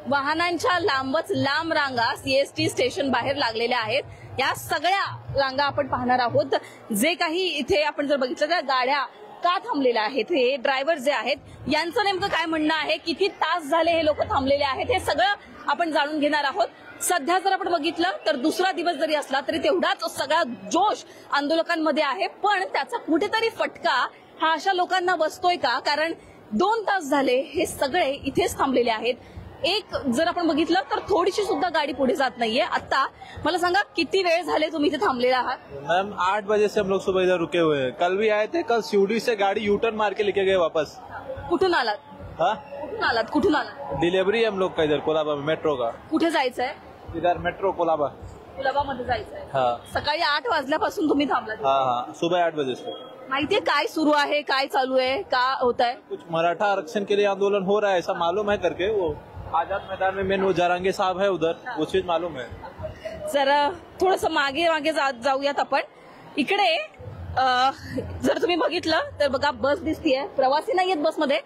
वाहनांच्या लांबच लांब रांगा सीएसटी स्टेशन बाहेर लागलेल्या आहेत। या सगळ्या रांगा आपण पाहणार आहोत। जे काही इथे आपण जर बघितलं तर गाड्या का थांबलेल्या आहेत, हे ड्रायव्हर जे आहेत यांचं नेमकं काय म्हणणं आहे, किती तास झाले हे लोक थांबलेले आहेत, हे सगळं आपण जाणून घेणार आहोत। सध्या जर आपण बघितलं तर दुसरा दिवस जरी असला तरी तेवढाच सगळा जोश आंदोलकांमध्ये आहे, पण त्याचा कुठेतरी फटका हा अशा लोकांना बसतोय का? कारण 2 तास झाले हे सगळे इथेच थांबलेले आहेत। एक जर आपण बघितलं तर थोडीशी सुद्धा गाडी पुढे जात नाहीये। आता मला सांगा किती वेळ झाले तुम्ही इथे थांबलेले आहात? मैम 8 बजे से हम लोग सुबह इधर रुके हुए हैं। कल भी आए थे, कल सीडी से गाड़ी यू टर्न मार के लेके गए वापस। कुठून आलात? हाँ, कुठून आलात? डिलीवरी हम लोग का इधर कोलाबा में मेट्रो का। कुठे जायचंय? इधर मेट्रो कोलाबा। कोलाबामध्ये जायचंय? हाँ। सकाळी 8 वाजल्यापासून तुम्ही थांबलात? हाँ, सुबह 8 बजे से। माहितीये काय सुरू आहे, काय चालू आहे, का होत आहे? कुछ मराठा आरक्षण के लिए आंदोलन हो रहा है ऐसा मालूम है करके, वो आजाद मैदान में मेन वो जारंगे साहब है उधर, वो चीज मालूम है। जरा थोडस मागे मागे जाऊयात आपण। इकडे जर तुम्ही बघितलं तर बघा बस दिसतीये, प्रवासी नाहीयेत बसमध्ये।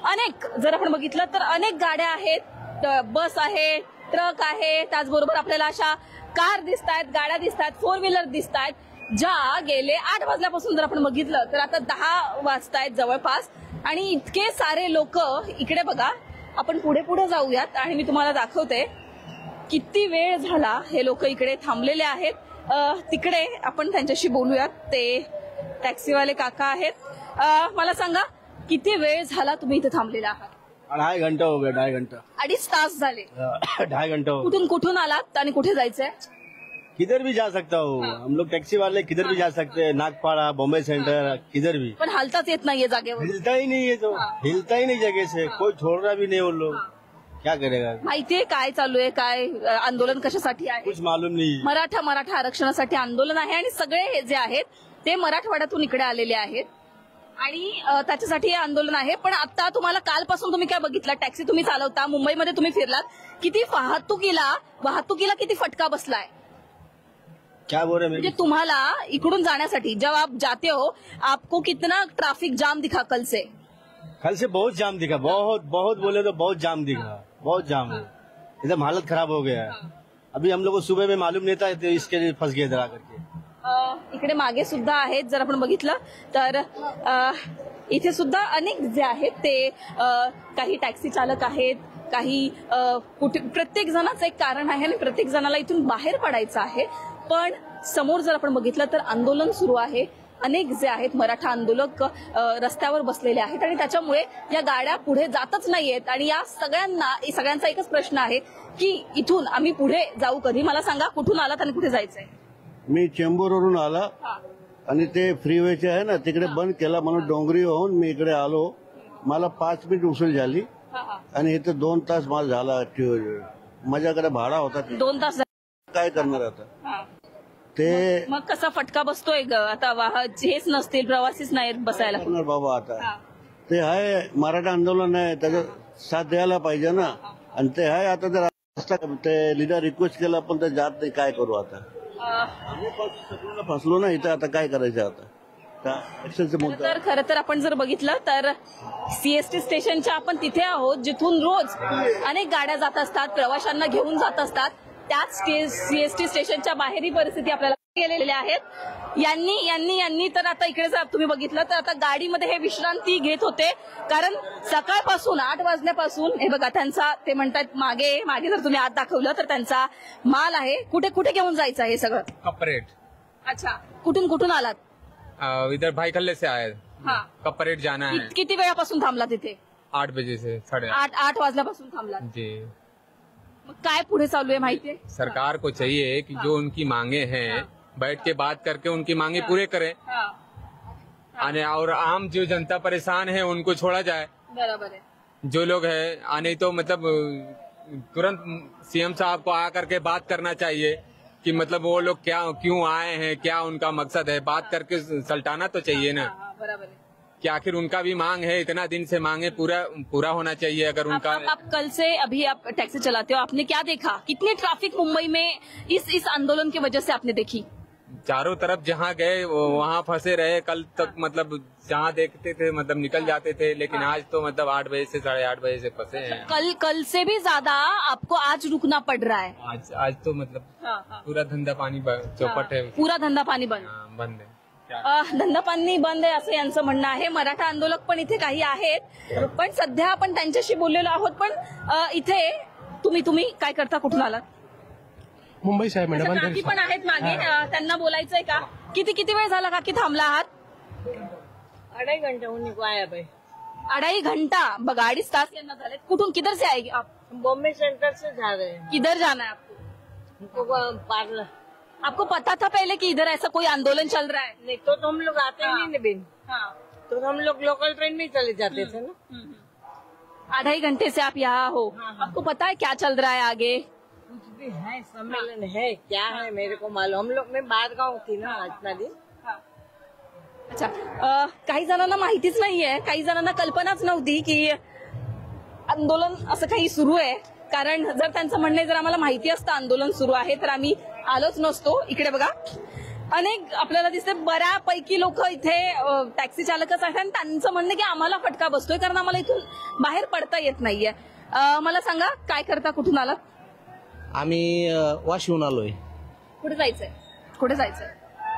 अनेक जर आपण बघितलं तर अनेक गाड्या आहेत, बस आहे, ट्रक आहे, त्याचबरोबर आपल्याला अशा कार दिसतायत, गाड्या दिसतायत, 4 व्हीलर दिसतायत, ज्या गेले 8 वाजल्यापासून जर आपण बघितलं तर आता 10 वाजतायत जवळपास। आणि इतके सारे लोक इकडे बघा, आपण पुढे पुढे जाऊयात आणि मी तुम्हाला दाखवते किती वेळ झाला हे लोक इकडे थांबलेले आहेत। तिकडे आपण त्यांच्याशी बोलूयात, ते टॅक्सीवाले काका आहेत। मला सांगा किती वेळ झाला तुम्ही इथे थांबलेला आहात? 2.5 घंटा हो गया, 2.5 घंटा। 2.5 तास झाले? 2.5 घंटा हो। कुठून कुठून आलात आणि कुठे जायचंय? किधर भी जा सकता हूँ, हम लोग टैक्सी वाले किधर भी जा सकते हैं, नागपाड़ा, बॉम्बे सेंटर, किधर भी। पण हालताच येत नाहीये जागेवर? हिलता ही नहीं है, तो हिलता ही नहीं जगह से, कोई छोड़ रहा भी नहीं वो लोग, क्या करेगा? माहितीये काय चालू आहे, काय आंदोलन कशासाठी आहे? कुछ मालूम नहीं। मराठा आरक्षणासाठी आंदोलन आहे आणि सगळे जे आहेत ते मराठवाड्यातून इकडे आलेले आहेत आणि त्याच्यासाठी हे आंदोलन आहे। पण आता तुम्हाला कालपासून तुम्ही काय बघितलं, टॅक्सी तुम्ही चालवता, मुंबईमध्ये तुम्ही फिरलात, किती वाहतुकीला किती फटका बसलाय? क्या बोल रहे हैं? म्हणजे तुम्हाला इकडून जाण्यासाठी जब आप जाते हो आपको कितना ट्रैफिक जाम दिखा कल से? कल से बहुत जाम दिखा, बहुत बहुत बोले तो बहुत जाम दिखा, बहुत जाम है, एकदम हालत खराब हो गया है। अभी हम लोग को सुबह में मालूम नहीं था, तो इसके लिए फंस गए इधर आकर के। इकडे मागे सुद्धा आहेत, जर आपण बघितलं तर इथे सुद्धा अनेक जे आहेत ते काही टॅक्सी चालक आहेत, काही प्रत्येक जणाचं एक कारण आहे आणि प्रत्येक जणाला इथून बाहेर पडायचं आहे। पण समोर जर आपण बघितलं तर आंदोलन सुरू आहे, अनेक जे आहेत मराठा आंदोलक रस्त्यावर बसलेले आहेत आणि त्याच्यामुळे या गाड्या पुढे जातच नाहीयेत। आणि या सगळ्यांचा एकच प्रश्न आहे की इथून आम्ही पुढे जाऊ कधी? मला सांगा कुठून आलात आणि कुठे जायचंय? मी चेंबूरवरून आला आणि ते फ्रीवेचे आहे ना तिकडे बंद केला म्हणून डोंगरी होऊन मी इकडे आलो। मला 5 मिनिट उशीर झाली आणि इथे 2 तास मला झाला। माझ्याकडे भाडा होता 2 तास, काय करणार आता? ते मग कसा फटका बसतोय ग? आता हेच नसतील, प्रवासीच नाही बसायला बाबा। आता ते आहे मराठा आंदोलन आहे, त्याचा साथ द्यायला पाहिजे ना, आणि ते आहे आता जर ते लिडर रिक्वेस्ट केला पण ते जात नाही, काय करू आता? फसलो ना इथं, आता काय करायचं आता? तर खरं तर आपण जर बघितलं तर सीएसटी स्टेशनच्या आपण तिथे आहोत, जिथून रोज अनेक गाड्या जात असतात, प्रवाशांना घेऊन जात असतात। त्याच सीएसटी स्टेशनच्या बाहेर ही परिस्थिती आपल्याला गेलेली आहेत। यांनी तर आता इकडे जर तुम्ही बघितलं तर आता गाडीमध्ये हे विश्रांती घेत होते, कारण सकाळपासून 8 वाजल्यापासून हे बघा त्यांचा, ते म्हणतात मागे जर तुम्ही आत दाखवलं तर त्यांचा माल आहे। कुठे घेऊन जायचं हे सगळं? कपरेट। अच्छा, कुठून आलात? इधर भाई कल्ले से आए। हाँ, कपरेट जाना है। किती वेळापासून थांबला तिथे? 8 बजे से 8 वाजल्यापासून थांबला जी। मग काय पुढे चालू आहे माहितीये? सरकार को चाहिए कि जो उनकी मांगे हैं बैठ के बात करके उनकी मांगे पूरे करें, और आम जो जनता परेशान है उनको छोड़ा जाए। बराबर है। जो लोग है नहीं तो मतलब तुरंत सीएम साहब को आकर के बात करना चाहिए कि मतलब वो लोग क्यों आए हैं, क्या उनका मकसद है, बात करके सल्टाना तो चाहिए ना। बराबर है कि आखिर उनका भी मांग है, इतना दिन से मांगे पूरा होना चाहिए। अगर उनका आप कल से अभी आप टैक्सी चलाते हो, आपने क्या देखा? कितनी ट्रैफिक मुंबई में इस आंदोलन की वजह से आपने देखी? चारों तरफ जहाँ गए वहाँ फंसे रहे। कल तक मतलब जहाँ देखते थे मतलब निकल जाते थे, लेकिन आज तो मतलब 8 बजे से 8:30 बजे से फंसे हैं। कल से भी ज्यादा आपको आज रुकना पड़ रहा है। आज तो मतलब पूरा धंधा पानी चौपट है। पूरा धंदा पाणी बंद. बंद है। धंदा पाणी बंद आहे असं यांचं म्हणणं आहे. मराठा आंदोलक पण इथे काही आहेत, पण सध्या आपण त्यांच्याशी बोललेलो आहोत. पण इथे तुम्ही काय करता, कुठून आलात? मुंबई से है मैडम. काकी पण आहेत मागे, त्यांना बोलायचंय का? किती वेळ झाला काकी थांबला आहात? 2.5 घंटे होने को आया भाई. 2.5 घंटा, बघा 2.5 तास यांना झाले. कुठून, किधर से आएगी आप? बॉम्बे सेंटर से जा रहे हैं. किधर जाना है आपको? हमको पार्लर. आपको पता था पहले कि इधर ऐसा कोई आंदोलन चल रहा है? नहीं तो हम लोग आते ही नहीं बिन. हाँ. तो हम लोग लोकल ट्रेन में चले जाते थे ना. 2.5 घंटे से आप यहाँ हो. आपको पता है क्या चल रहा है आगे? कुछ भी है, सम्मेलन है, क्या है मेरे को मालूम. हम लोग मैं बाहर गाँव थी ना इतना दिन. अच्छा, काही जणांना माहितीच नाहीये, काही जणांना कल्पनाच नव्हती की आंदोलन असं काही सुरू आहे. कारण जर त्यांचं म्हणणं आहे, जर आम्हाला माहिती असतं आंदोलन सुरू आहे तर आम्ही आलोच नसतो. इकडे बघा अनेक आपल्याला दिसते, बऱ्यापैकी लोक इथे टॅक्सी चालकच आहेत आणि त्यांचं म्हणणं की आम्हाला फटका बसतोय कारण आम्हाला इथून बाहेर पडता येत नाहीये. मला सांगा काय करता, कुठून आलात? आम्ही वाशीहून आलोय. कुठे जायचंय? कुठे जायचंय?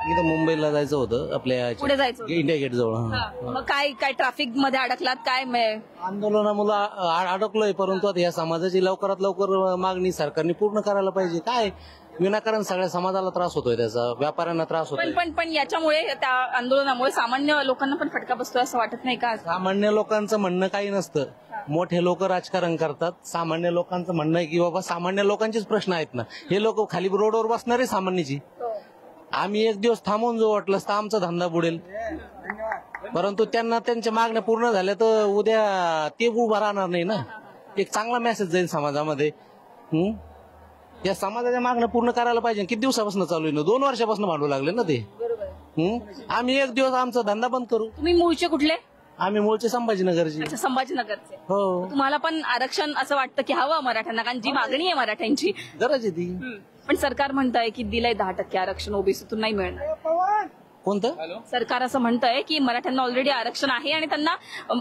इथं मुंबईला जायचं होतं आपल्या कुठे जायचं होतं? इंडिया गेट जवळ. मग काय ट्रॅफिक मध्ये अडकलात काय? आंदोलनामुळे अडकलोय, परंतु आता या समाजाची लवकरात लवकर मागणी सरकारने पूर्ण करायला पाहिजे. काय विनाकारण सगळ्या समाजाला त्रास होतोय, त्याचा व्यापाऱ्यांना त्रास होतोय. पण याच्यामुळे, त्या आंदोलनामुळे सामान्य लोकांना पण फटका बसतोय असं वाटत नाही का? सामान्य लोकांचं म्हणणं काही नसतं. मोठे लोक राजकारण करतात. सामान्य लोकांचं म्हणणं आहे की बाबा सामान्य लोकांचेच प्रश्न आहेत ना. हे लोक खाली रोडवर बसणारे सामान्यची. आम्ही एक दिवस थांबून जो वाटलं तर आमचा धंदा बुडेल, परंतु त्यांना त्यांच्या मागण्या पूर्ण झाल्या तर उद्या ते उभा राहणार नाही ना. एक चांगला मेसेज जाईल समाजामध्ये. या समाजाच्या मागण्या पूर्ण करायला पाहिजे. किती दिवसापासून चालू आहे ना? 2 वर्षापासून भांडू लागले ना ते. आम्ही एक दिवस आमचा धंदा बंद करू. तुम्ही मूळचे कुठले? आम्ही मूळचे संभाजीनगरचे. अच्छा, संभाजीनगरचे. हो. तुम्हाला पण आरक्षण असं वाटतं की हवं मराठ्यांना, कारण जी मागणी आहे मराठ्यांची गरज आहे ती. पण सरकार म्हणतंय की दिलंय 10% आरक्षण, ओबीसीतून नाही मिळणार. कोणतं? सरकार असं म्हणतंय की मराठ्यांना ऑलरेडी आरक्षण आहे आणि त्यांना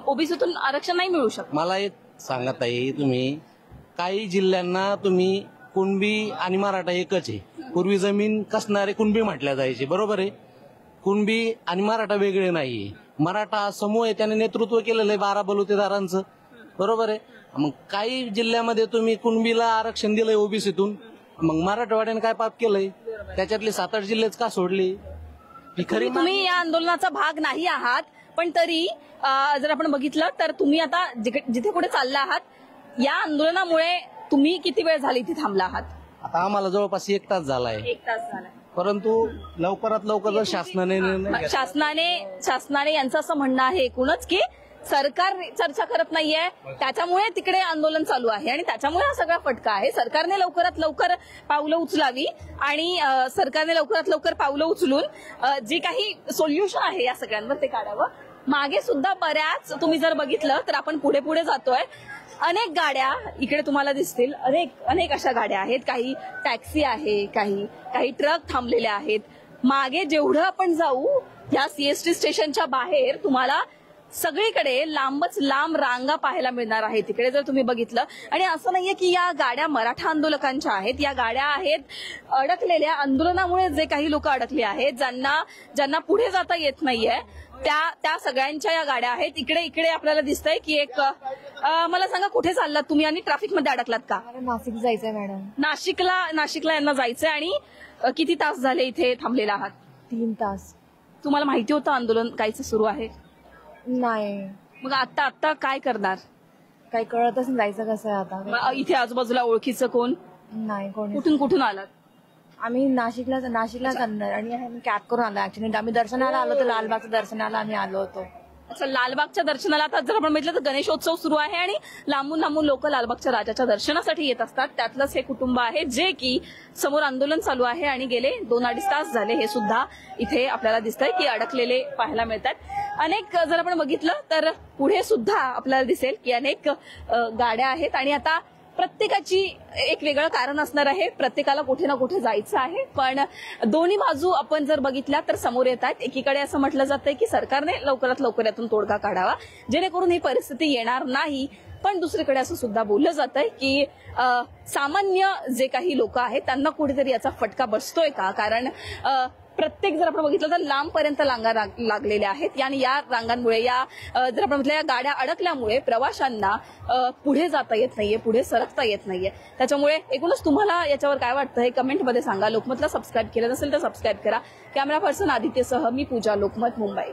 ओबीसीतून आरक्षण नाही मिळू शकत. मला एक सांगत आहे, तुम्ही काही जिल्ह्यांना तुम्ही कुणबी आणि मराठा एकच आहे. पूर्वी जमीन कसणारे कुणबी म्हटल्या जायचे, बरोबर आहे. कुणबी आणि मराठा वेगळे नाहीये. मराठा समूह आहे, त्याने नेतृत्व केलेलं आहे 12 बलुतेदारांचं, बरोबर आहे. मग काही जिल्ह्यामध्ये तुम्ही कुणबीला आरक्षण दिलंय ओबीसीतून, मग मराठवाड्याने काय पाप केलंय? त्याच्यातले 7-8 जिल्हेच का सोडले? खरी तुम्ही या आंदोलनाचा भाग नाही आहात, पण तरी जर आपण बघितलं तर तुम्ही आता जिथे कुठे चालला आहात, या आंदोलनामुळे तुम्ही किती वेळ झाली इथे थांबला आहात? आता आम्हाला जवळपास 1 तास झालाय. 1 तास झालाय. परंतु लवकरात लवकर जर शासनाने शासनाने यांचं असं म्हणणं आहे एकूणच की सरकार चर्चा करत नाहीये, त्याच्यामुळे तिकडे आंदोलन चालू आहे आणि त्याच्यामुळे हा सगळा फटका आहे. सरकारने लवकरात लवकर पावलं उचलावी आणि सरकारने लवकरात लवकर पावलं उचलून जे काही सोल्युशन आहे या सगळ्यांवर ते काढावं. मागे सुद्धा बऱ्याच, तुम्ही जर बघितलं तर आपण पुढे पुढे जातोय, अनेक गाड्या इकडे तुम्हाला दिसतील. अनेक अशा गाड्या आहेत. काही टॅक्सी आहे, काही ट्रक थांबलेले आहेत. मागे जेवढं आपण जाऊ या सीएसटी स्टेशनच्या बाहेर तुम्हाला सगळीकडे लांबच लांब रांगा पाहायला मिळणार आहे तिकडे जर तुम्ही बघितलं. आणि असं नाहीये की या गाड्या मराठा आंदोलकांच्या आहेत, या गाड्या आहेत अडकलेल्या आंदोलनामुळे जे काही लोक अडकले आहेत, ज्यांना पुढे जाता येत नाहीये, त्या सगळ्यांच्या या गाड्या आहेत. इकडे आपल्याला दिसतंय की एक, मला सांगा कुठे चाललात तुम्ही आणि ट्रॅफिक मध्ये अडकलात का? नाशिक जायचंय मॅडम. नाशिकला यांना जायचंय. आणि किती तास झाले इथे थांबलेला आहात? 3 तास. तुम्हाला माहिती होतं आंदोलन काहीच सुरू आहे? नाही. मग आता काय करणार? काही कळतच नाही, जायचं कसं आहे आता. इथे आजूबाजूला ओळखीचं कोण नाही. कोणी. कुठून आलात? आम्ही नाशिकला करणार आणि आम्ही कॅब करून आलो. ऍक्च्युली आम्ही दर्शनाला आलो होतो, लालबागच्या दर्शनाला आम्ही आलो होतो. अच्छा, लालबागच्या दर्शनाला आता जर आपण म्हटलं तर गणेशोत्सव सुरू आहे आणि लांबून लोक लालबागच्या राजाच्या दर्शनासाठी येत असतात. त्यातलंच हे कुटुंब आहे जे की समोर आंदोलन चालू आहे आणि गेले 2-2.5 तास झाले हे सुद्धा इथे आपल्याला दिसतंय की अडकलेले पाहायला मिळतात. अनेक जर आपण बघितलं तर पुढे सुद्धा आपल्याला दिसेल की अनेक गाड्या आहेत आणि आता प्रत्येकाची एक वेगळं कारण असणार आहे, प्रत्येकाला कुठे ना कुठे जायचं आहे, पण दोन्ही बाजू आपण जर बघितल्या तर समोर येत आहेत. एकीकडे असं म्हटलं जातंय की सरकारने लवकरात लवकर यातून तोडगा काढावा जेणेकरून ही परिस्थिती येणार नाही, पण दुसरीकडे असं सुद्धा बोललं जात आहे की सामान्य जे काही लोक आहेत त्यांना कुठेतरी याचा फटका बसतोय का, कारण प्रत्येक जर आपण बघितलं तर लांबपर्यंत रांगा लागलेल्या आहेत आणि या रांगांमुळे जर आपण म्हटलं या गाड्या अडकल्यामुळे प्रवाशांना पुढे जाता येत नाहीये, पुढे सरकता येत नाहीये. त्याच्यामुळे एकूणच तुम्हाला याच्यावर काय वाटतं हे कमेंटमध्ये सांगा. लोकमतला सबस्क्राईब केलं नसेल तर सबस्क्राईब करा. कॅमेरा पर्सन आदित्यसह मी पूजा, लोकमत, मुंबई.